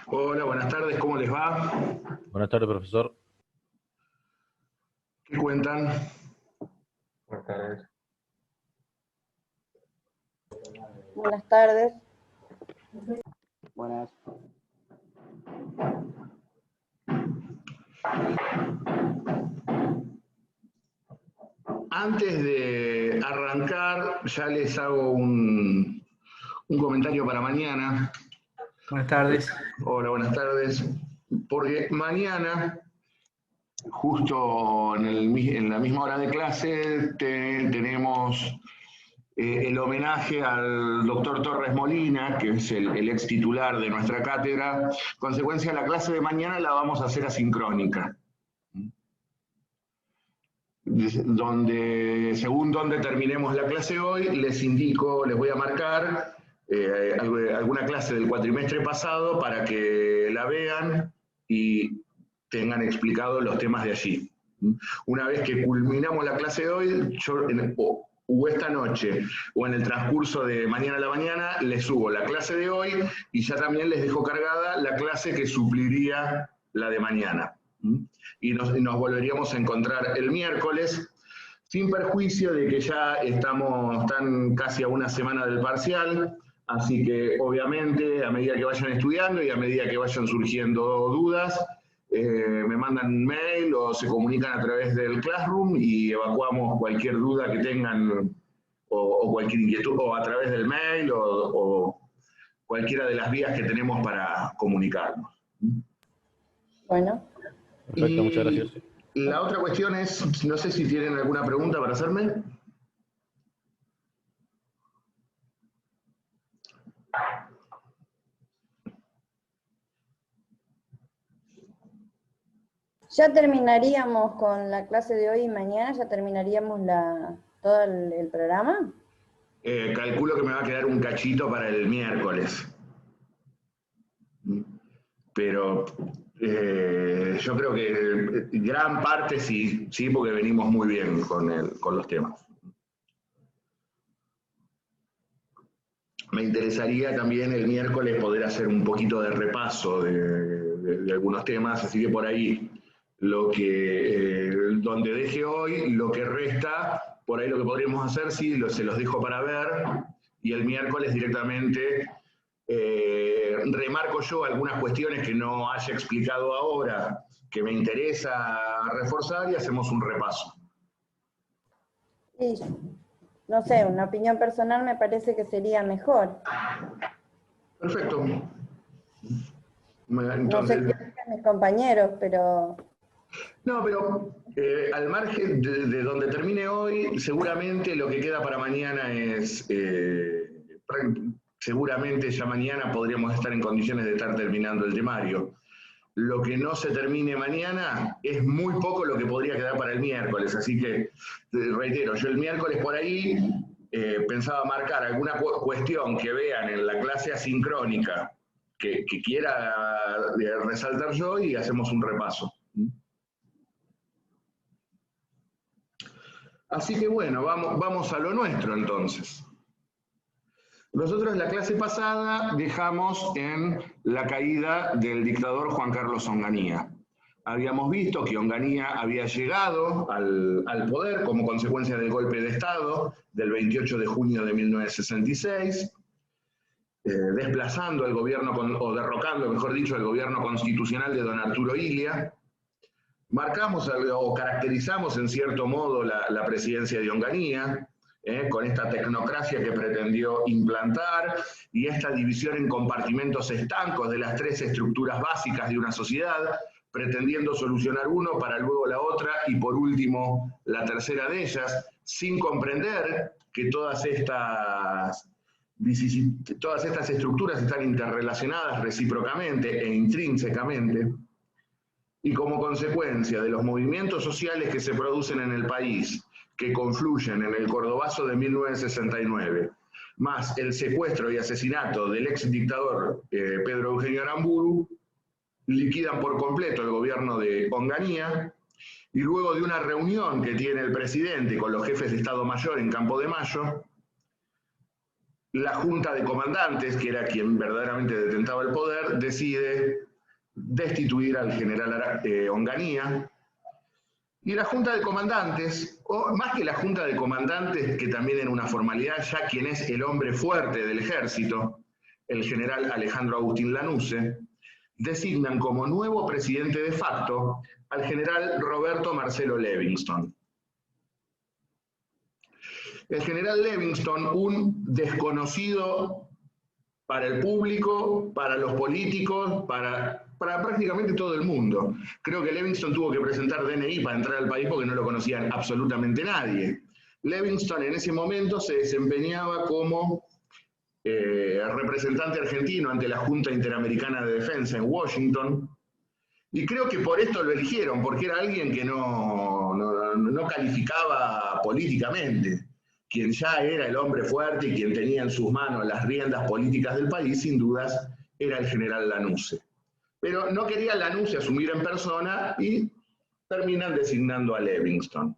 Hola, buenas tardes, ¿cómo les va? Buenas tardes, profesor. ¿Qué cuentan? Buenas tardes. Buenas tardes. Buenas. Antes de arrancar, ya les hago un comentario para mañana. Buenas tardes. Hola, buenas tardes. Porque mañana, justo en la misma hora de clase, tenemos el homenaje al doctor Torres Molina, que es el ex titular de nuestra cátedra. Consecuencia, la clase de mañana la vamos a hacer asincrónica. Según donde terminemos la clase hoy, les indico, les voy a marcar alguna clase del cuatrimestre pasado para que la vean y tengan explicados los temas de allí. Una vez que culminamos la clase de hoy, o esta noche o en el transcurso de mañana a la mañana, les subo la clase de hoy y ya también les dejo cargada la clase que supliría la de mañana. Y nos volveríamos a encontrar el miércoles, sin perjuicio de que ya están casi a una semana del parcial, así que obviamente a medida que vayan estudiando y a medida que vayan surgiendo dudas, me mandan un mail o se comunican a través del Classroom y evacuamos cualquier duda que tengan o cualquier inquietud, o a través del mail o cualquiera de las vías que tenemos para comunicarnos. Bueno. Perfecto, muchas gracias. La otra cuestión es, no sé si tienen alguna pregunta para hacerme. Ya terminaríamos con la clase de hoy y mañana, ya terminaríamos todo el programa. Calculo que me va a quedar un cachito para el miércoles. Pero yo creo que gran parte sí, porque venimos muy bien con los temas. Me interesaría también el miércoles poder hacer un poquito de repaso de algunos temas, así que por ahí donde deje hoy, lo que resta, por ahí lo que podríamos hacer, sí, se los dejo para ver, y el miércoles directamente remarco yo algunas cuestiones que no haya explicado ahora, que me interesa reforzar, y hacemos un repaso. Sí, no sé, una opinión personal me parece que sería mejor. Perfecto. Entonces, no sé qué dicen mis compañeros, pero... No, pero al margen de donde termine hoy, seguramente lo que queda para mañana es... seguramente ya mañana podríamos estar en condiciones de estar terminando el temario. Lo que no se termine mañana es muy poco lo que podría quedar para el miércoles, así que, reitero, yo el miércoles por ahí pensaba marcar alguna cuestión que vean en la clase asincrónica que quiera resaltar yo y hacemos un repaso. Así que bueno, vamos a lo nuestro entonces. Nosotros en la clase pasada dejamos en la caída del dictador Juan Carlos Onganía. Habíamos visto que Onganía había llegado al poder como consecuencia del golpe de Estado del 28 de junio de 1966, desplazando al gobierno, o derrocando, mejor dicho, el gobierno constitucional de don Arturo Illia. Marcamos o caracterizamos en cierto modo la presidencia de Onganía, con esta tecnocracia que pretendió implantar y esta división en compartimentos estancos de las tres estructuras básicas de una sociedad, pretendiendo solucionar uno para luego la otra y por último la tercera de ellas, sin comprender que todas estas estructuras están interrelacionadas recíprocamente e intrínsecamente, y como consecuencia de los movimientos sociales que se producen en el país, que confluyen en el Cordobazo de 1969, más el secuestro y asesinato del ex dictador Pedro Eugenio Aramburu, liquidan por completo el gobierno de Onganía, y luego de una reunión que tiene el presidente con los jefes de Estado Mayor en Campo de Mayo, la Junta de Comandantes, que era quien verdaderamente detentaba el poder, decide destituir al general Onganía. Y la Junta de Comandantes, o más que la Junta de Comandantes, que también era una formalidad, ya quien es el hombre fuerte del ejército, el general Alejandro Agustín Lanusse, designan como nuevo presidente de facto al general Roberto Marcelo Levingston. El general Levingston, un desconocido para el público, para los políticos, para prácticamente todo el mundo. Creo que Levingston tuvo que presentar DNI para entrar al país porque no lo conocían absolutamente nadie. Levingston en ese momento se desempeñaba como representante argentino ante la Junta Interamericana de Defensa en Washington, y creo que por esto lo eligieron, porque era alguien que no calificaba políticamente. Quien ya era el hombre fuerte y quien tenía en sus manos las riendas políticas del país, sin dudas, era el general Lanusse. Pero no quería Lanusse asumir en persona y terminan designando a Levingston.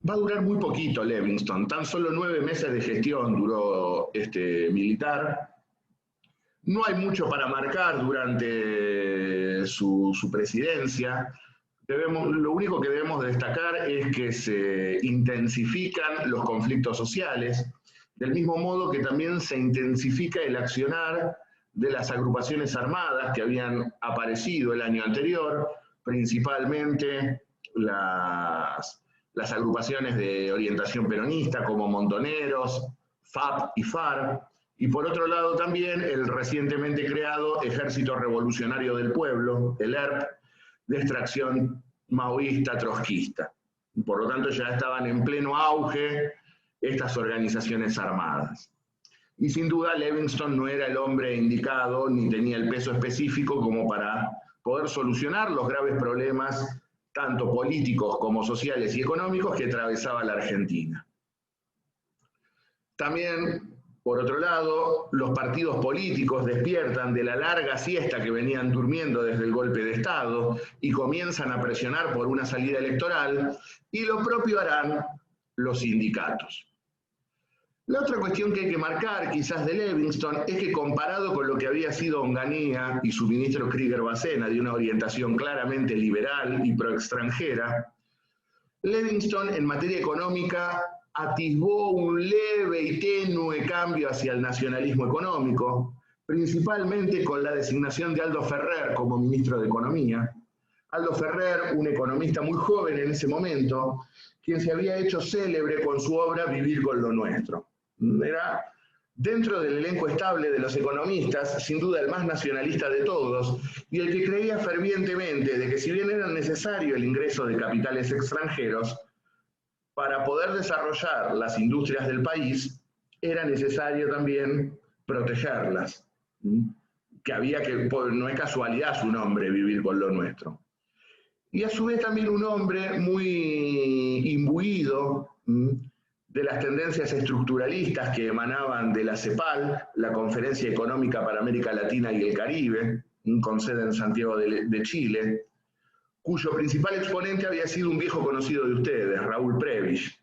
Va a durar muy poquito Levingston, tan solo 9 meses de gestión duró este militar. No hay mucho para marcar durante su presidencia. Lo único que debemos destacar es que se intensifican los conflictos sociales, del mismo modo que también se intensifica el accionar de las agrupaciones armadas que habían aparecido el año anterior, principalmente las agrupaciones de orientación peronista como Montoneros, FAP y FARC, y por otro lado también el recientemente creado Ejército Revolucionario del Pueblo, el ERP, de extracción maoísta trotskista. Por lo tanto ya estaban en pleno auge estas organizaciones armadas. Y sin duda Levingston no era el hombre indicado ni tenía el peso específico como para poder solucionar los graves problemas tanto políticos como sociales y económicos que atravesaba la Argentina. También, por otro lado, los partidos políticos despiertan de la larga siesta que venían durmiendo desde el golpe de Estado y comienzan a presionar por una salida electoral, y lo propio harán los sindicatos. La otra cuestión que hay que marcar, quizás de Levingston, es que comparado con lo que había sido Onganía y su ministro Krieger Bacena, de una orientación claramente liberal y pro-extranjera, Levingston en materia económica atisbó un leve y tenue cambio hacia el nacionalismo económico, principalmente con la designación de Aldo Ferrer como ministro de Economía. Aldo Ferrer, un economista muy joven en ese momento, quien se había hecho célebre con su obra Vivir con lo Nuestro. Era, dentro del elenco estable de los economistas, sin duda el más nacionalista de todos, y el que creía fervientemente de que si bien era necesario el ingreso de capitales extranjeros, para poder desarrollar las industrias del país, era necesario también protegerlas. No es casualidad su nombre, Vivir con lo Nuestro. Y a su vez también un hombre muy imbuido de las tendencias estructuralistas que emanaban de la CEPAL, la Conferencia Económica para América Latina y el Caribe, con sede en Santiago de Chile, cuyo principal exponente había sido un viejo conocido de ustedes, Raúl Prebisch.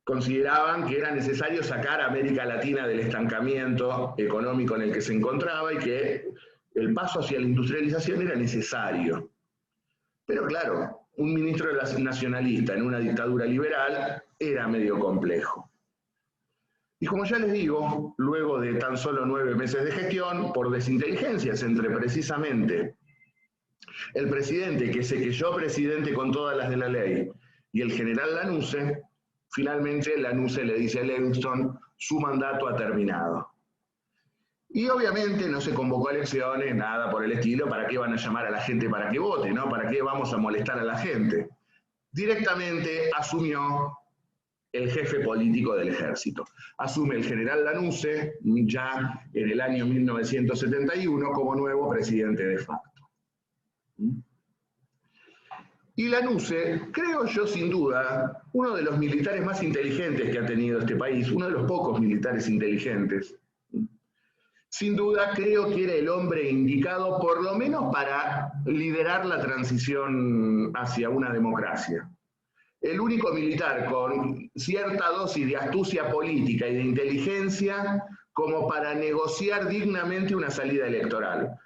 Consideraban que era necesario sacar a América Latina del estancamiento económico en el que se encontraba y que el paso hacia la industrialización era necesario. Pero claro, un ministro nacionalista en una dictadura liberal era medio complejo. Y como ya les digo, luego de tan solo 9 meses de gestión, por desinteligencias entre precisamente el presidente, que se creyó presidente con todas las de la ley, y el general Lanusse, finalmente Lanusse le dice a Levingston, su mandato ha terminado. Y obviamente no se convocó a elecciones, nada por el estilo. ¿Para qué van a llamar a la gente para que vote, no? ¿Para qué vamos a molestar a la gente? Directamente asumió el jefe político del ejército. Asume el general Lanusse ya en el año 1971 como nuevo presidente de facto. Y Lanusse, creo yo sin duda, uno de los militares más inteligentes que ha tenido este país, uno de los pocos militares inteligentes. Sin duda creo que era el hombre indicado por lo menos para liderar la transición hacia una democracia. El único militar con cierta dosis de astucia política y de inteligencia como para negociar dignamente una salida electoral.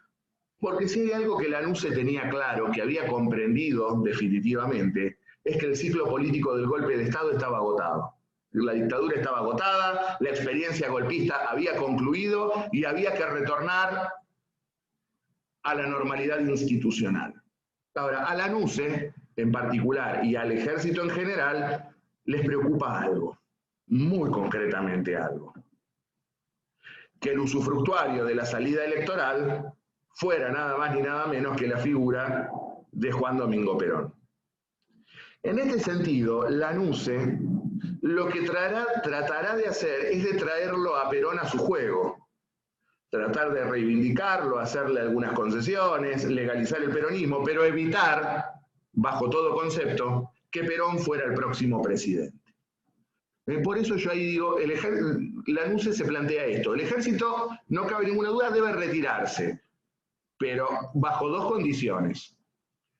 Porque si hay algo que Lanusse tenía claro, que había comprendido definitivamente, es que el ciclo político del golpe de Estado estaba agotado. La dictadura estaba agotada, la experiencia golpista había concluido y había que retornar a la normalidad institucional. Ahora, a Lanusse en particular y al ejército en general les preocupa algo, muy concretamente algo. Que el usufructuario de la salida electoral fuera nada más ni nada menos que la figura de Juan Domingo Perón. En este sentido, Lanusse lo que tratará de hacer es de traerlo a Perón a su juego, tratar de reivindicarlo, hacerle algunas concesiones, legalizar el peronismo, pero evitar, bajo todo concepto, que Perón fuera el próximo presidente. Por eso yo ahí digo, Lanusse se plantea esto, el ejército, no cabe ninguna duda, debe retirarse, pero bajo dos condiciones.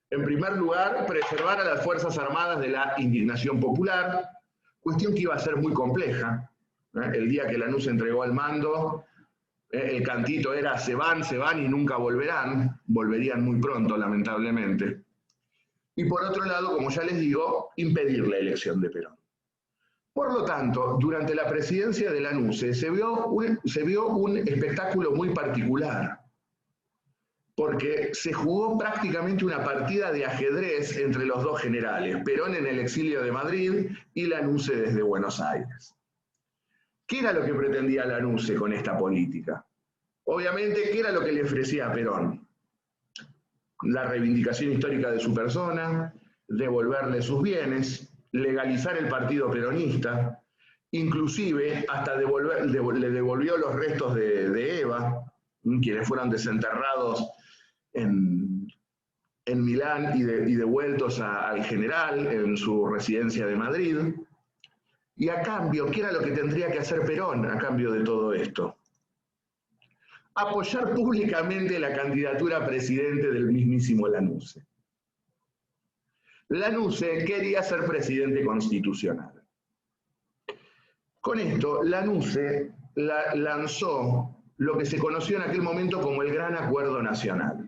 En primer lugar, preservar a las Fuerzas Armadas de la indignación popular, cuestión que iba a ser muy compleja. El día que Lanusse entregó el mando, el cantito era se van y nunca volverán, volverían muy pronto lamentablemente. Y por otro lado, como ya les digo, impedir la elección de Perón. Por lo tanto, durante la presidencia de Lanusse se vio un espectáculo muy particular, porque se jugó prácticamente una partida de ajedrez entre los dos generales, Perón en el exilio de Madrid y Lanusse desde Buenos Aires. ¿Qué era lo que pretendía Lanusse con esta política? Obviamente, ¿qué era lo que le ofrecía a Perón? La reivindicación histórica de su persona, devolverle sus bienes, legalizar el partido peronista, inclusive hasta le devolvió los restos de Eva, quienes fueron desenterrados en Milán y devueltos al general en su residencia de Madrid. Y a cambio, ¿qué era lo que tendría que hacer Perón a cambio de todo esto? Apoyar públicamente la candidatura a presidente del mismísimo Lanusse. Lanusse quería ser presidente constitucional. Con esto, Lanusse lanzó lo que se conoció en aquel momento como el Gran Acuerdo Nacional.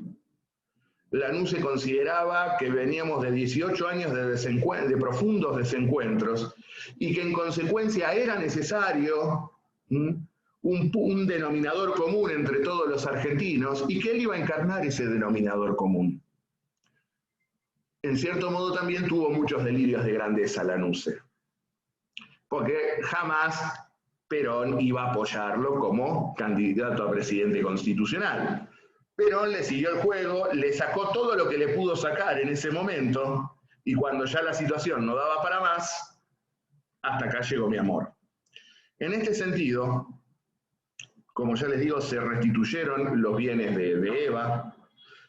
Lanusse consideraba que veníamos de 18 años de profundos desencuentros y que en consecuencia era necesario un denominador común entre todos los argentinos y que él iba a encarnar ese denominador común. En cierto modo también tuvo muchos delirios de grandeza Lanusse, porque jamás Perón iba a apoyarlo como candidato a presidente constitucional. Perón le siguió el juego, le sacó todo lo que le pudo sacar en ese momento, y cuando ya la situación no daba para más, hasta acá llegó mi amor. En este sentido, como ya les digo, se restituyeron los bienes de Eva,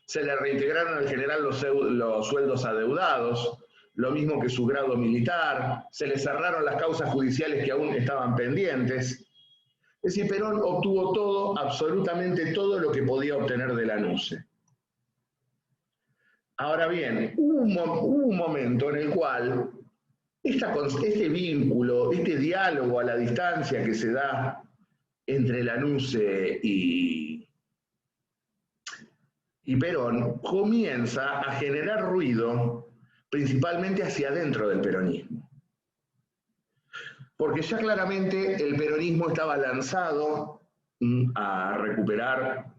se le reintegraron al general los sueldos adeudados, lo mismo que su grado militar, se le cerraron las causas judiciales que aún estaban pendientes. Es decir, Perón obtuvo todo, absolutamente todo lo que podía obtener de Lanusse. Ahora bien, hubo un momento en el cual este vínculo, este diálogo a la distancia que se da entre Lanusse y Perón comienza a generar ruido principalmente hacia adentro del peronismo. Porque ya claramente el peronismo estaba lanzado a recuperar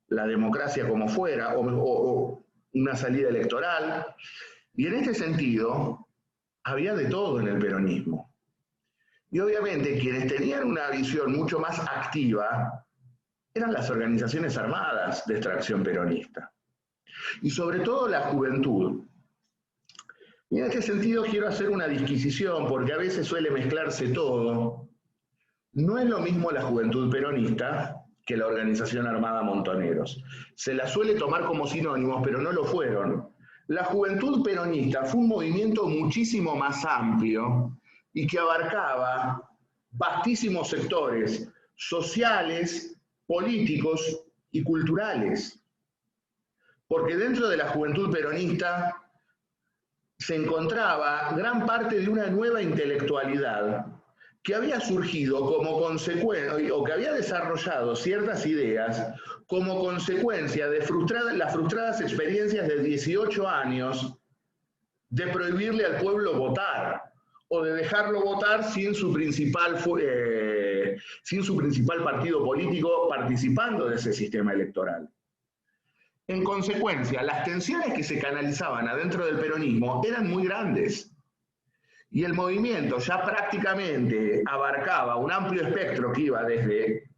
la democracia como fuera, o una salida electoral, y en este sentido había de todo en el peronismo. Y obviamente quienes tenían una visión mucho más activa eran las organizaciones armadas de extracción peronista. Y sobre todo la juventud. Y en este sentido quiero hacer una disquisición, porque a veces suele mezclarse todo. No es lo mismo la juventud peronista que la organización armada Montoneros. Se la suele tomar como sinónimos, pero no lo fueron. La juventud peronista fue un movimiento muchísimo más amplio y que abarcaba vastísimos sectores sociales, políticos y culturales. Porque dentro de la juventud peronista se encontraba gran parte de una nueva intelectualidad que había surgido como consecuencia, o que había desarrollado ciertas ideas como consecuencia de las frustradas experiencias de 18 años de prohibirle al pueblo votar, o de dejarlo votar sin su principal partido político participando de ese sistema electoral. En consecuencia, las tensiones que se canalizaban adentro del peronismo eran muy grandes. Y el movimiento ya prácticamente abarcaba un amplio espectro que iba desde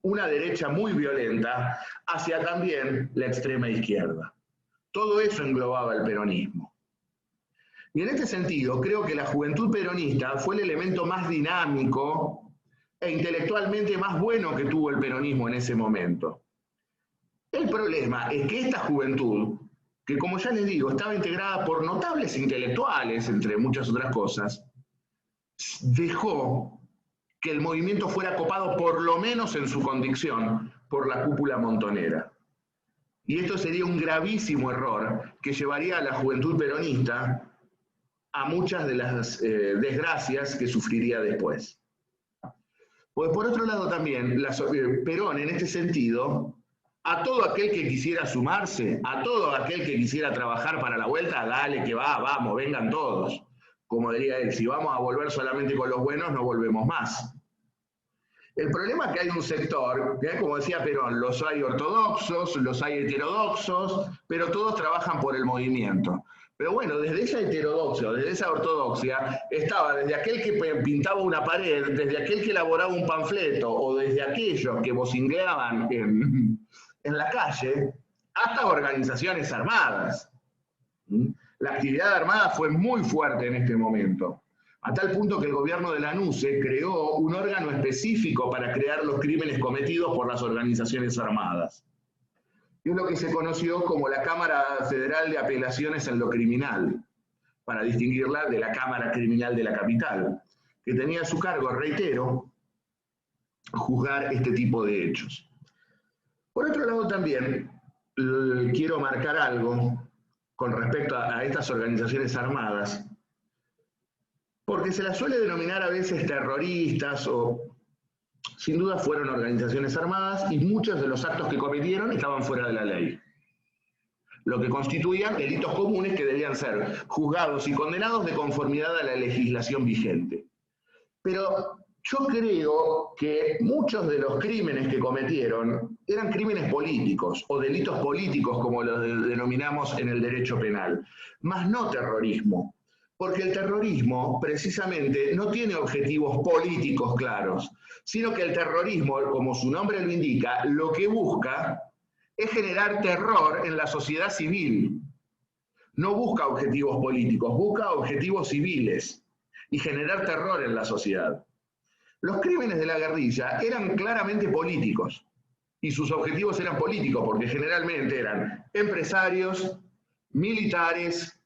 una derecha muy violenta hacia también la extrema izquierda. Todo eso englobaba el peronismo. Y en este sentido, creo que la juventud peronista fue el elemento más dinámico e intelectualmente más bueno que tuvo el peronismo en ese momento. El problema es que esta juventud, que como ya les digo, estaba integrada por notables intelectuales, entre muchas otras cosas, dejó que el movimiento fuera copado, por lo menos en su convicción, por la cúpula montonera. Y esto sería un gravísimo error que llevaría a la juventud peronista a muchas de las desgracias que sufriría después. Pues por otro lado también, Perón en este sentido, a todo aquel que quisiera sumarse, a todo aquel que quisiera trabajar para la vuelta, dale que va, vamos, vengan todos. Como diría él, si vamos a volver solamente con los buenos, no volvemos más. El problema es que hay un sector, que como decía Perón, los hay ortodoxos, los hay heterodoxos, pero todos trabajan por el movimiento. Pero bueno, desde esa heterodoxia, desde esa ortodoxia, estaba desde aquel que pintaba una pared, desde aquel que elaboraba un panfleto, o desde aquellos que vocingueaban en la calle, hasta organizaciones armadas. La actividad armada fue muy fuerte en este momento, a tal punto que el gobierno de la NUCE creó un órgano específico para crear los crímenes cometidos por las organizaciones armadas. Y es lo que se conoció como la Cámara Federal de Apelaciones en lo Criminal, para distinguirla de la Cámara Criminal de la Capital, que tenía a su cargo, reitero, juzgar este tipo de hechos. Por otro lado también, quiero marcar algo con respecto a estas organizaciones armadas, porque se las suele denominar a veces terroristas, o sin duda fueron organizaciones armadas, y muchos de los actos que cometieron estaban fuera de la ley, lo que constituían delitos comunes que debían ser juzgados y condenados de conformidad a la legislación vigente. Pero yo creo que muchos de los crímenes que cometieron eran crímenes políticos o delitos políticos, como los denominamos en el derecho penal, más no terrorismo, porque el terrorismo precisamente no tiene objetivos políticos claros, sino que el terrorismo, como su nombre lo indica, lo que busca es generar terror en la sociedad civil. No busca objetivos políticos, busca objetivos civiles y generar terror en la sociedad. Los crímenes de la guerrilla eran claramente políticos, y sus objetivos eran políticos, porque generalmente eran empresarios, militares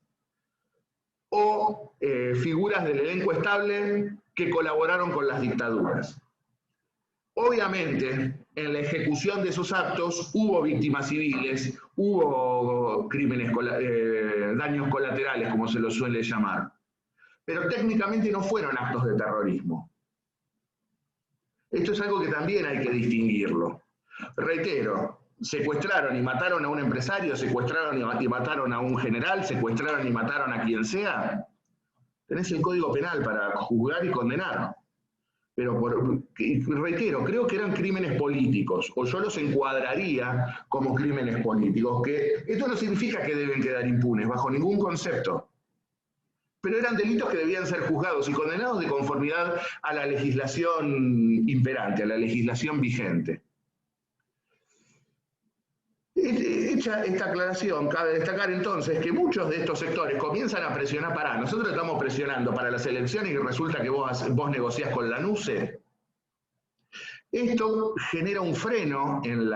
o figuras del elenco estable que colaboraron con las dictaduras. Obviamente, en la ejecución de esos actos hubo víctimas civiles, hubo crímenes, daños colaterales, como se los suele llamar, pero técnicamente no fueron actos de terrorismo. Esto es algo que también hay que distinguirlo. Reitero, secuestraron y mataron a un empresario, secuestraron y mataron a un general, secuestraron y mataron a quien sea. Tenés el Código Penal para juzgar y condenar. Pero reitero, creo que eran crímenes políticos, o yo los encuadraría como crímenes políticos, que esto no significa que deben quedar impunes, bajo ningún concepto. Pero eran delitos que debían ser juzgados y condenados de conformidad a la legislación imperante, a la legislación vigente. Hecha esta aclaración, cabe destacar entonces que muchos de estos sectores comienzan a presionar para, nosotros estamos presionando para las elecciones y resulta que vos negociás con la NUCE. Esto genera un freno en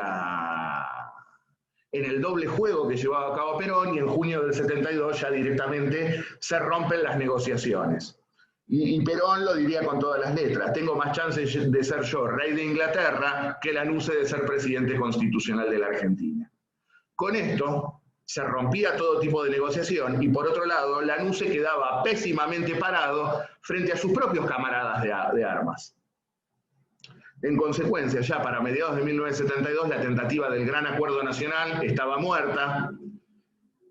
el doble juego que llevaba a cabo Perón, y en junio del 72 ya directamente se rompen las negociaciones. Y Perón lo diría con todas las letras: tengo más chances de ser yo rey de Inglaterra que la NUCE de ser presidente constitucional de la Argentina. Con esto se rompía todo tipo de negociación, y por otro lado la NUCE quedaba pésimamente parado frente a sus propios camaradas de armas. En consecuencia, ya para mediados de 1972, la tentativa del Gran Acuerdo Nacional estaba muerta,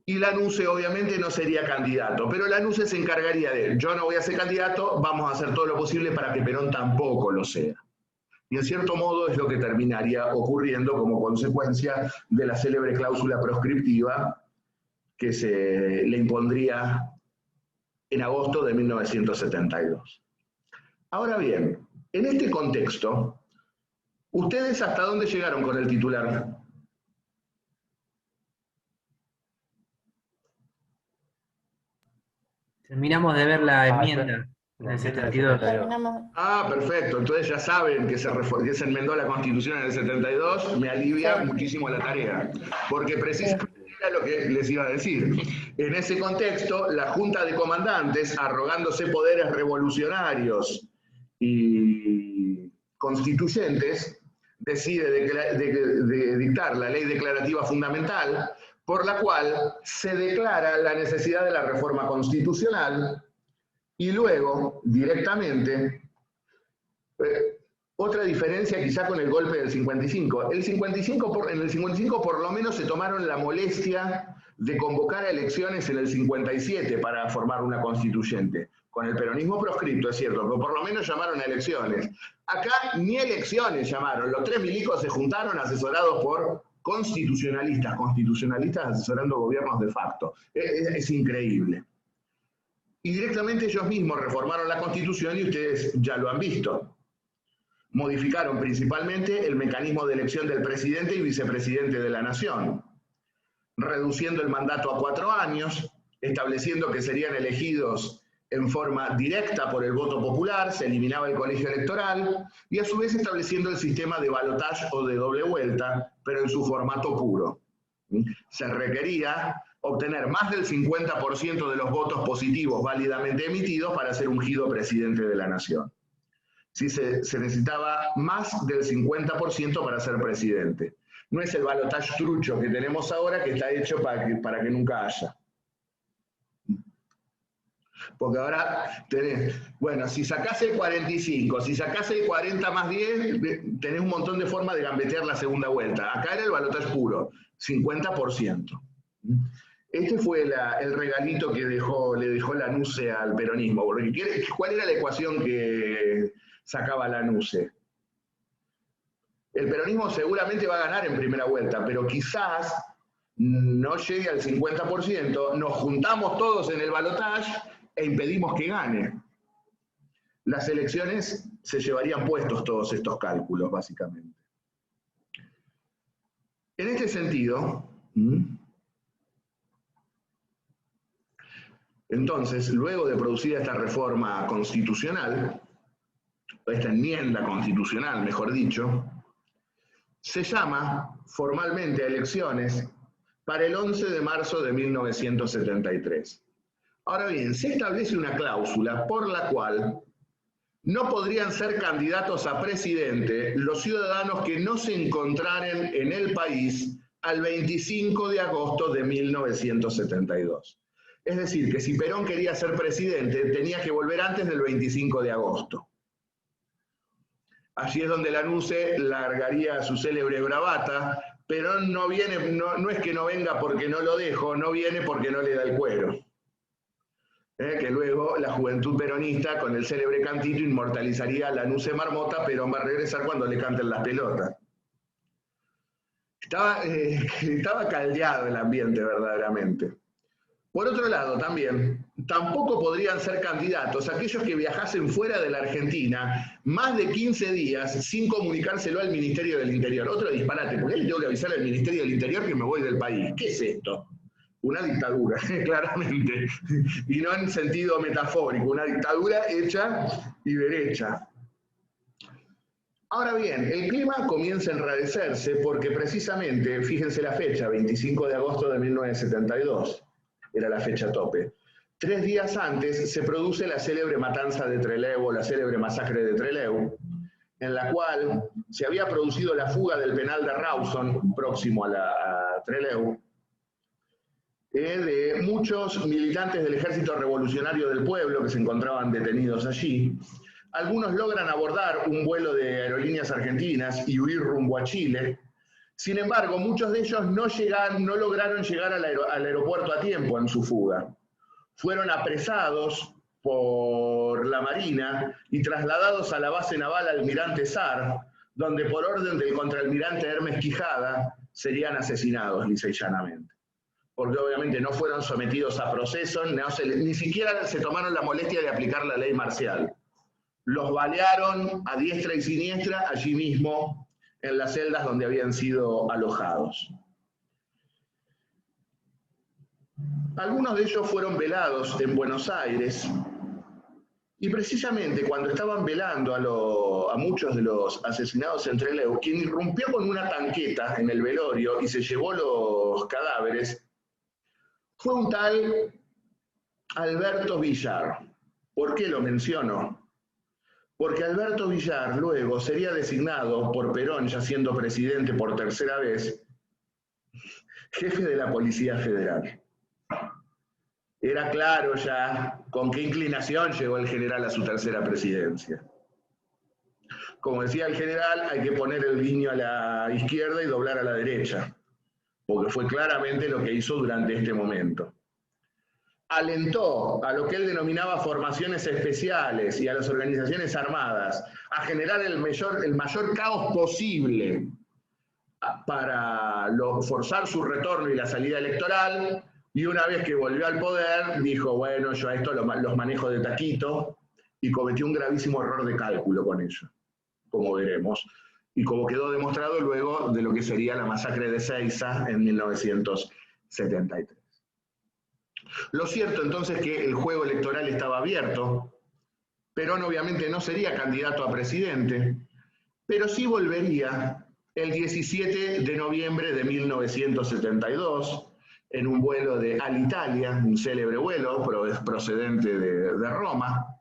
y la NUCE obviamente no sería candidato, pero la NUCE se encargaría de: yo no voy a ser candidato, vamos a hacer todo lo posible para que Perón tampoco lo sea. Y en cierto modo es lo que terminaría ocurriendo como consecuencia de la célebre cláusula proscriptiva que se le impondría en agosto de 1972. Ahora bien, en este contexto, ¿ustedes hasta dónde llegaron con el titular? Terminamos de ver la enmienda del 72. Terminamos. Ah, perfecto. Entonces ya saben que se enmendó la Constitución en el 72. Me alivia muchísimo la tarea. Porque precisamente era lo que les iba a decir. En ese contexto, la Junta de Comandantes, arrogándose poderes revolucionarios y constituyentes, decide de dictar la Ley Declarativa Fundamental, por la cual se declara la necesidad de la reforma constitucional. Y luego, directamente, otra diferencia quizá con el golpe del 55. En el 55 por lo menos se tomaron la molestia de convocar a elecciones en el 57 para formar una constituyente. Con el peronismo proscripto, es cierto, pero por lo menos llamaron a elecciones. Acá ni elecciones llamaron. Los tres milicos se juntaron asesorados por constitucionalistas asesorando gobiernos de facto. Es increíble. Y directamente ellos mismos reformaron la Constitución, y ustedes ya lo han visto. Modificaron principalmente el mecanismo de elección del presidente y vicepresidente de la Nación, reduciendo el mandato a 4 años, estableciendo que serían elegidos en forma directa por el voto popular, se eliminaba el colegio electoral, y a su vez estableciendo el sistema de balotaje o de doble vuelta, pero en su formato puro. Se requería obtener más del 50% de los votos positivos válidamente emitidos para ser ungido presidente de la Nación. Sí, se necesitaba más del 50% para ser presidente. No es el balotaje trucho que tenemos ahora, que está hecho para que nunca haya. Porque ahora tenés, bueno, si sacás el 45, si sacás el 40 más 10, tenés un montón de formas de gambetear la segunda vuelta. Acá era el balotaje puro, 50%. Este fue el regalito que le dejó la NUCE al peronismo. ¿Cuál era la ecuación que sacaba la NUCE? El peronismo seguramente va a ganar en primera vuelta, pero quizás no llegue al 50%, nos juntamos todos en el balotaje e impedimos que gane. Las elecciones se llevarían puestos todos estos cálculos, básicamente. En este sentido, entonces, luego de producida esta reforma constitucional, esta enmienda constitucional, mejor dicho, se llama formalmente a elecciones para el 11 de marzo de 1973. Ahora bien, se establece una cláusula por la cual no podrían ser candidatos a presidente los ciudadanos que no se encontraran en el país al 25 de agosto de 1972. Es decir, que si Perón quería ser presidente, tenía que volver antes del 25 de agosto. Allí es donde la NUCE largaría su célebre bravata: Perón no viene, no es que no venga porque no lo dejo, no viene porque no le da el cuero. Que luego la juventud peronista, con el célebre cantito, inmortalizaría a la NUCE marmota: Perón va a regresar cuando le canten las pelotas. Estaba caldeado el ambiente, verdaderamente. Por otro lado, también, tampoco podrían ser candidatos aquellos que viajasen fuera de la Argentina más de 15 días sin comunicárselo al Ministerio del Interior. Otro disparate, porque le tengo que avisar al Ministerio del Interior que me voy del país. ¿Qué es esto? Una dictadura, claramente, y no en sentido metafórico, una dictadura hecha y derecha. Ahora bien, el clima comienza a enrarecerse porque precisamente, fíjense la fecha, 25 de agosto de 1972, era la fecha tope. 3 días antes se produce la célebre matanza de Trelew, o la célebre masacre de Trelew, en la cual se había producido la fuga del penal de Rawson, próximo a Trelew, de muchos militantes del Ejército Revolucionario del Pueblo que se encontraban detenidos allí. Algunos logran abordar un vuelo de aerolíneas argentinas y huir rumbo a Chile. Sin embargo, muchos de ellos no lograron llegar al aeropuerto a tiempo en su fuga. Fueron apresados por la Marina y trasladados a la base naval Almirante Sar, donde por orden del contraalmirante Hermes Quijada serían asesinados lisa y llanamente. Porque obviamente no fueron sometidos a proceso, ni siquiera se tomaron la molestia de aplicar la ley marcial. Los balearon a diestra y siniestra allí mismo en las celdas donde habían sido alojados. Algunos de ellos fueron velados en Buenos Aires y precisamente cuando estaban velando a muchos de los asesinados en Trelew, quien irrumpió con una tanqueta en el velorio y se llevó los cadáveres fue un tal Alberto Villar. ¿Por qué lo menciono? Porque Alberto Villar luego sería designado por Perón, ya siendo presidente por tercera vez, jefe de la Policía Federal. Era claro ya con qué inclinación llegó el general a su tercera presidencia. Como decía el general, hay que poner el guiño a la izquierda y doblar a la derecha, porque fue claramente lo que hizo durante este momento. Alentó a lo que él denominaba formaciones especiales y a las organizaciones armadas a generar el mayor caos posible para forzar su retorno y la salida electoral, y una vez que volvió al poder, dijo, bueno, yo a esto los manejo de taquito, y cometió un gravísimo error de cálculo con ello, como veremos, y como quedó demostrado luego de lo que sería la masacre de Seiza en 1973. Lo cierto entonces es que el juego electoral estaba abierto. Perón obviamente no sería candidato a presidente, pero sí volvería el 17 de noviembre de 1972 en un vuelo de Alitalia, un célebre vuelo procedente de Roma.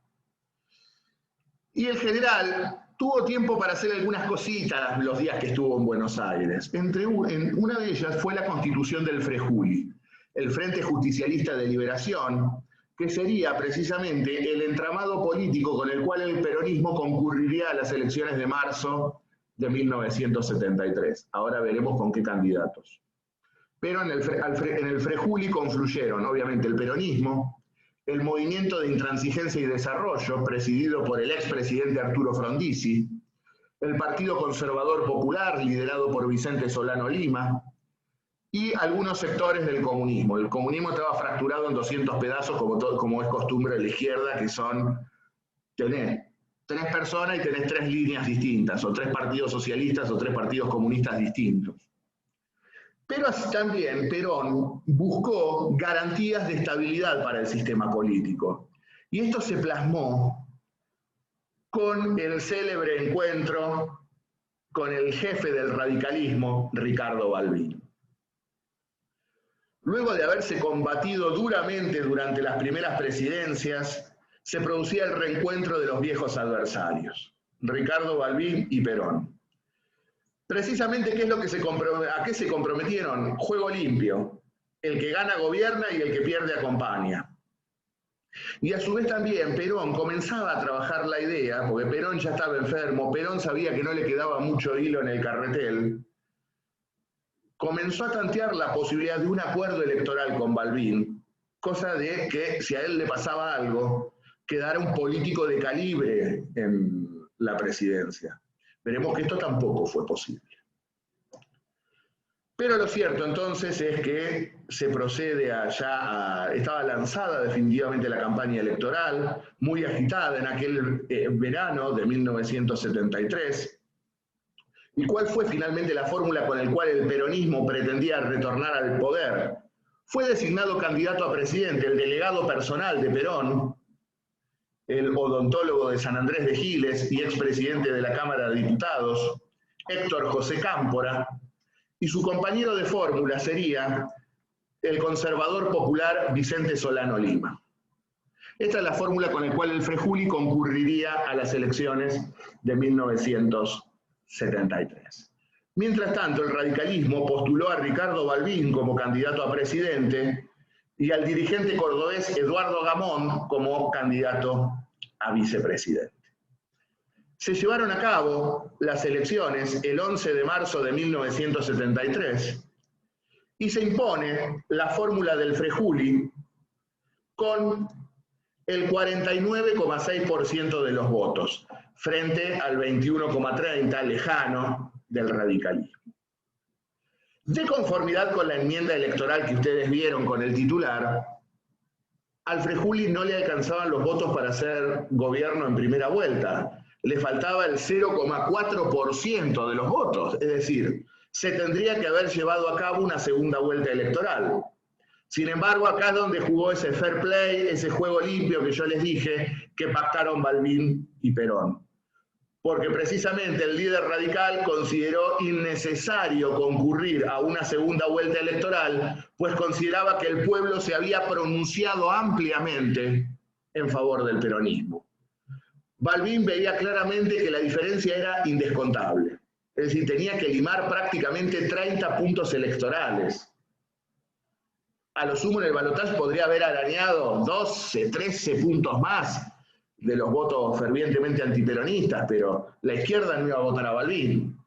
Y el general tuvo tiempo para hacer algunas cositas los días que estuvo en Buenos Aires. Una de ellas fue la constitución del Frejuli, el Frente Justicialista de Liberación, que sería precisamente el entramado político con el cual el peronismo concurriría a las elecciones de marzo de 1973. Ahora veremos con qué candidatos. Pero en el Frejuli confluyeron, obviamente, el peronismo, el Movimiento de Intransigencia y Desarrollo, presidido por el expresidente Arturo Frondizi, el Partido Conservador Popular, liderado por Vicente Solano Lima, y algunos sectores del comunismo. El comunismo estaba fracturado en 200 pedazos, como es costumbre de la izquierda, que tenés 3 personas y tenés 3 líneas distintas, o 3 partidos socialistas o 3 partidos comunistas distintos. Pero así también Perón buscó garantías de estabilidad para el sistema político. Y esto se plasmó con el célebre encuentro con el jefe del radicalismo, Ricardo Balbín. Luego de haberse combatido duramente durante las primeras presidencias, se producía el reencuentro de los viejos adversarios, Ricardo Balbín y Perón. Precisamente, ¿a qué se comprometieron? Juego limpio. El que gana gobierna y el que pierde acompaña. Y a su vez también Perón comenzaba a trabajar la idea, porque Perón ya estaba enfermo, Perón sabía que no le quedaba mucho hilo en el carretel, comenzó a tantear la posibilidad de un acuerdo electoral con Balbín, cosa de que si a él le pasaba algo, quedara un político de calibre en la presidencia. Veremos que esto tampoco fue posible. Pero lo cierto entonces es que se procede estaba lanzada definitivamente la campaña electoral, muy agitada en aquel verano de 1973. ¿Y cuál fue finalmente la fórmula con la cual el peronismo pretendía retornar al poder? Fue designado candidato a presidente el delegado personal de Perón, el odontólogo de San Andrés de Giles y expresidente de la Cámara de Diputados, Héctor José Cámpora, y su compañero de fórmula sería el conservador popular Vicente Solano Lima. Esta es la fórmula con la cual el Frejuli concurriría a las elecciones de 1973. Mientras tanto, el radicalismo postuló a Ricardo Balbín como candidato a presidente y al dirigente cordobés Eduardo Gamón como candidato a vicepresidente. Se llevaron a cabo las elecciones el 11 de marzo de 1973 y se impone la fórmula del Frejuli con el 49,6% de los votos, frente al 21,30% lejano del radicalismo. De conformidad con la enmienda electoral que ustedes vieron con el titular, al Frejuli no le alcanzaban los votos para hacer gobierno en primera vuelta. Le faltaba el 0,4% de los votos, es decir, se tendría que haber llevado a cabo una segunda vuelta electoral. Sin embargo, acá es donde jugó ese fair play, ese juego limpio que yo les dije, que pactaron Balbín y Perón. Porque precisamente el líder radical consideró innecesario concurrir a una segunda vuelta electoral, pues consideraba que el pueblo se había pronunciado ampliamente en favor del peronismo. Balbín veía claramente que la diferencia era indescontable, es decir, tenía que limar prácticamente 30 puntos electorales. A lo sumo en el balotaje podría haber arañado 12, 13 puntos más de los votos fervientemente antiperonistas, pero la izquierda no iba a votar a Balbín.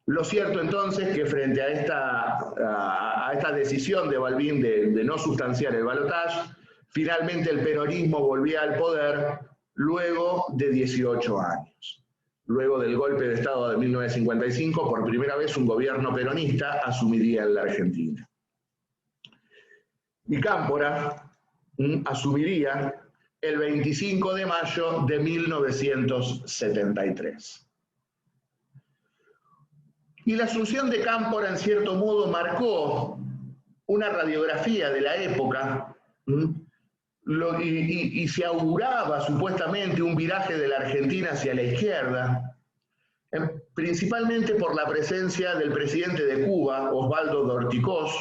Lo cierto entonces es que frente a esta decisión de Balbín de no sustanciar el balotaje, finalmente el peronismo volvía al poder luego de 18 años. Luego del golpe de Estado de 1955, por primera vez un gobierno peronista asumiría en la Argentina. Y Cámpora asumiría el 25 de mayo de 1973. Y la asunción de Cámpora, en cierto modo, marcó una radiografía de la época, y se auguraba supuestamente un viraje de la Argentina hacia la izquierda, principalmente por la presencia del presidente de Cuba, Osvaldo Dorticós,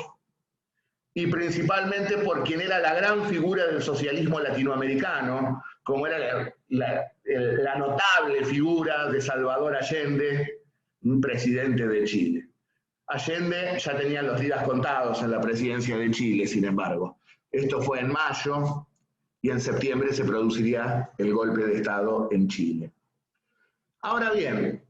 y principalmente por quien era la gran figura del socialismo latinoamericano, como era la notable figura de Salvador Allende, un presidente de Chile. Allende ya tenía los días contados en la presidencia de Chile, sin embargo. Esto fue en mayo, y en septiembre se produciría el golpe de Estado en Chile. Ahora bien,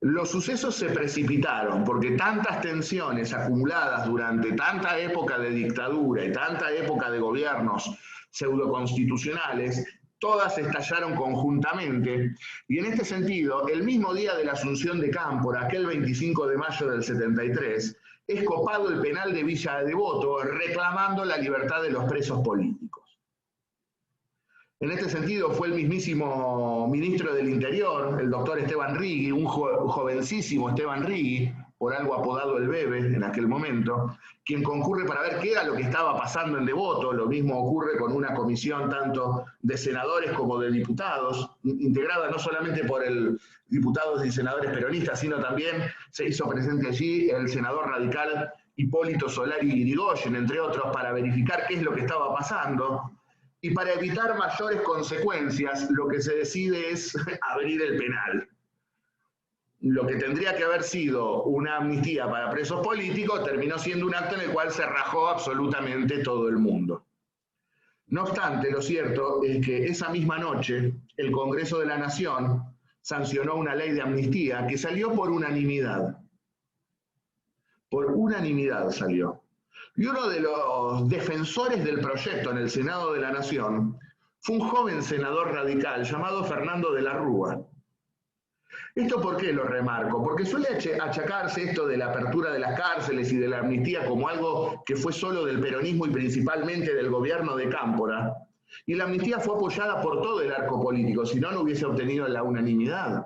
los sucesos se precipitaron porque tantas tensiones acumuladas durante tanta época de dictadura y tanta época de gobiernos pseudoconstitucionales, todas estallaron conjuntamente, y en este sentido, el mismo día de la asunción de Cámpora, aquel 25 de mayo del 73, es copado el penal de Villa Devoto reclamando la libertad de los presos políticos. En este sentido fue el mismísimo ministro del Interior, el doctor Esteban Rigui, un jovencísimo Esteban Rigui, por algo apodado el Bebe en aquel momento, quien concurre para ver qué era lo que estaba pasando en Devoto. Lo mismo ocurre con una comisión tanto de senadores como de diputados, integrada no solamente por diputados y senadores peronistas, sino también se hizo presente allí el senador radical Hipólito Solari Irigoyen, entre otros, para verificar qué es lo que estaba pasando. Y para evitar mayores consecuencias, lo que se decide es abrir el penal. Lo que tendría que haber sido una amnistía para presos políticos terminó siendo un acto en el cual se rajó absolutamente todo el mundo. No obstante, lo cierto es que esa misma noche el Congreso de la Nación sancionó una ley de amnistía que salió por unanimidad. Por unanimidad salió. Y uno de los defensores del proyecto en el Senado de la Nación fue un joven senador radical llamado Fernando de la Rúa. ¿Esto por qué lo remarco? Porque suele achacarse esto de la apertura de las cárceles y de la amnistía como algo que fue solo del peronismo y principalmente del gobierno de Cámpora. Y la amnistía fue apoyada por todo el arco político, si no, no hubiese obtenido la unanimidad.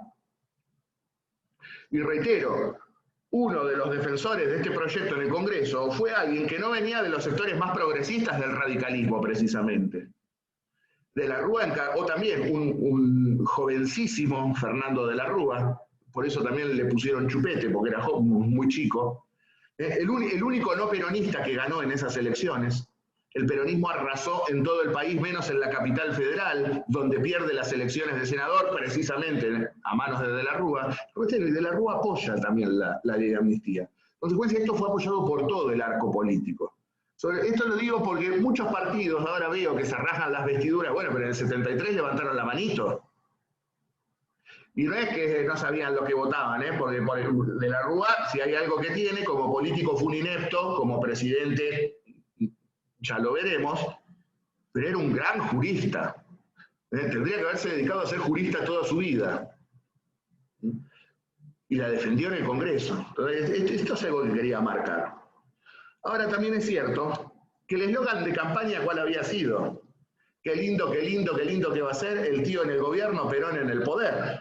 Y reitero, uno de los defensores de este proyecto en el Congreso fue alguien que no venía de los sectores más progresistas del radicalismo, precisamente. De la Rúa, o también un jovencísimo Fernando de la Rúa, por eso también le pusieron chupete, porque era muy chico. El único no peronista que ganó en esas elecciones. El peronismo arrasó en todo el país, menos en la capital federal, donde pierde las elecciones de senador, precisamente a manos de la Rúa. Y de la Rúa apoya también la ley de amnistía. En consecuencia, esto fue apoyado por todo el arco político. Esto lo digo porque muchos partidos, ahora veo que se rajan las vestiduras, bueno, pero en el 73 levantaron la manito. Y no es que no sabían lo que votaban, porque de la Rúa, si hay algo que tiene, como político fue un inepto, como presidente, ya lo veremos, pero era un gran jurista. Tendría que haberse dedicado a ser jurista toda su vida. Y la defendió en el Congreso. Entonces, esto es algo que quería marcar. Ahora también es cierto que el eslogan de campaña, ¿cuál había sido? Qué lindo, qué lindo, qué lindo que va a ser el tío en el gobierno, Perón en el poder.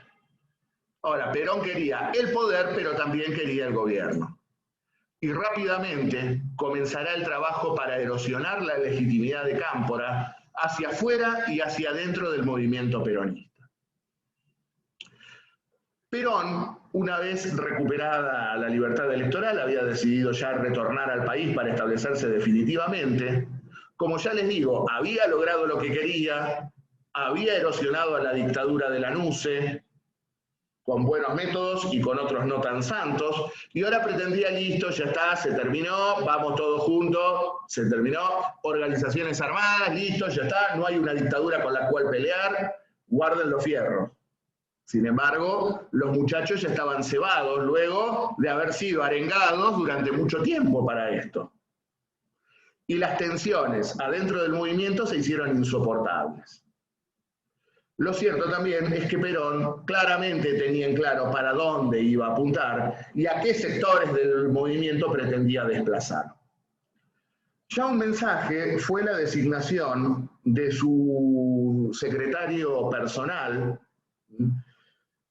Ahora, Perón quería el poder, pero también quería el gobierno. Y rápidamente comenzará el trabajo para erosionar la legitimidad de Cámpora hacia afuera y hacia adentro del movimiento peronista. Perón, una vez recuperada la libertad electoral, había decidido ya retornar al país para establecerse definitivamente. Como ya les digo, había logrado lo que quería, había erosionado a la dictadura de Lanusse, con buenos métodos y con otros no tan santos, y ahora pretendía, listo, ya está, se terminó, vamos todos juntos, se terminó, organizaciones armadas, listo, ya está, no hay una dictadura con la cual pelear, guarden los fierros. Sin embargo, los muchachos ya estaban cebados luego de haber sido arengados durante mucho tiempo para esto. Y las tensiones adentro del movimiento se hicieron insoportables. Lo cierto también es que Perón claramente tenía en claro para dónde iba a apuntar y a qué sectores del movimiento pretendía desplazar. Ya un mensaje fue la designación de su secretario personal,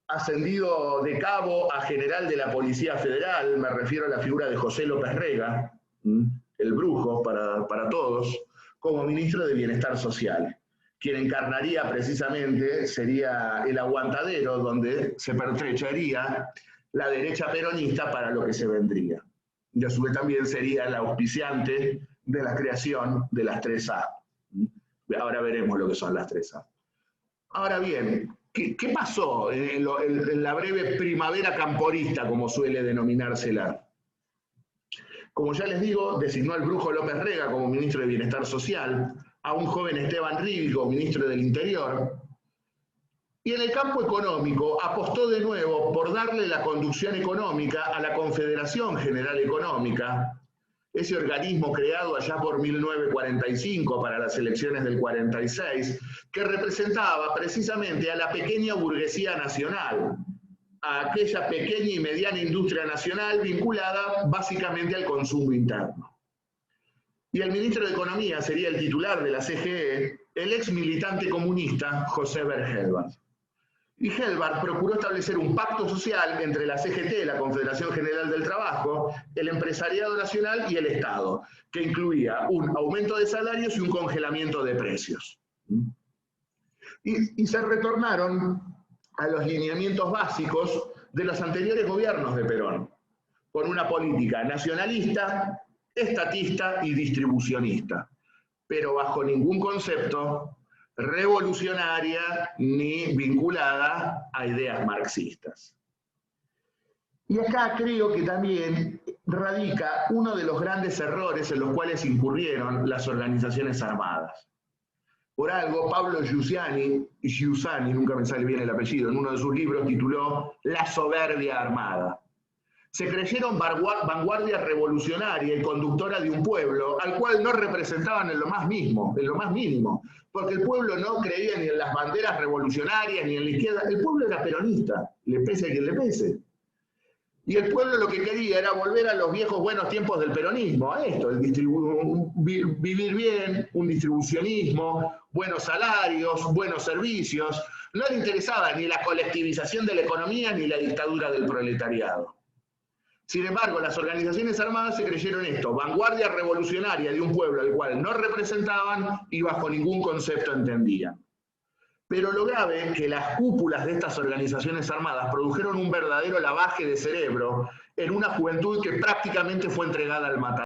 ascendido de cabo a general de la Policía Federal, me refiero a la figura de José López Rega, el brujo para todos, como ministro de Bienestar Social. Quien encarnaría precisamente sería el aguantadero donde se pertrecharía la derecha peronista para lo que se vendría. Y a su vez también sería el auspiciante de la creación de las 3A. Ahora veremos lo que son las 3A. Ahora bien, ¿qué pasó en la breve primavera camporista, como suele denominársela? Como ya les digo, designó al brujo López Rega como ministro de Bienestar Social, a un joven Esteban Rivi como ministro del Interior, y en el campo económico apostó de nuevo por darle la conducción económica a la Confederación General Económica, ese organismo creado allá por 1945 para las elecciones del 46, que representaba precisamente a la pequeña burguesía nacional, a aquella pequeña y mediana industria nacional vinculada básicamente al consumo interno. Y el ministro de Economía sería el titular de la CGE, el ex militante comunista José Bergelbart. Y Gelbart procuró establecer un pacto social entre la CGT, la Confederación General del Trabajo, el empresariado nacional y el Estado, que incluía un aumento de salarios y un congelamiento de precios. Y se retornaron a los lineamientos básicos de los anteriores gobiernos de Perón, con una política nacionalista, estatista y distribucionista, pero bajo ningún concepto revolucionaria ni vinculada a ideas marxistas. Y acá creo que también radica uno de los grandes errores en los cuales incurrieron las organizaciones armadas. Por algo, Pablo Giussani, nunca me sale bien el apellido, en uno de sus libros tituló La soberbia armada. se creyeron vanguardia revolucionaria y conductora de un pueblo al cual no representaban en lo más mínimo, porque el pueblo no creía ni en las banderas revolucionarias ni en la izquierda, el pueblo era peronista, le pese a quien le pese. Y el pueblo lo que quería era volver a los viejos buenos tiempos del peronismo, a esto, vivir bien, un distribucionismo, buenos salarios, buenos servicios. No le interesaba ni la colectivización de la economía ni la dictadura del proletariado. Sin embargo, las organizaciones armadas se creyeron esto, vanguardia revolucionaria de un pueblo al cual no representaban y bajo ningún concepto entendían. Pero lo grave es que las cúpulas de estas organizaciones armadas produjeron un verdadero lavaje de cerebro en una juventud que prácticamente fue entregada al matadero.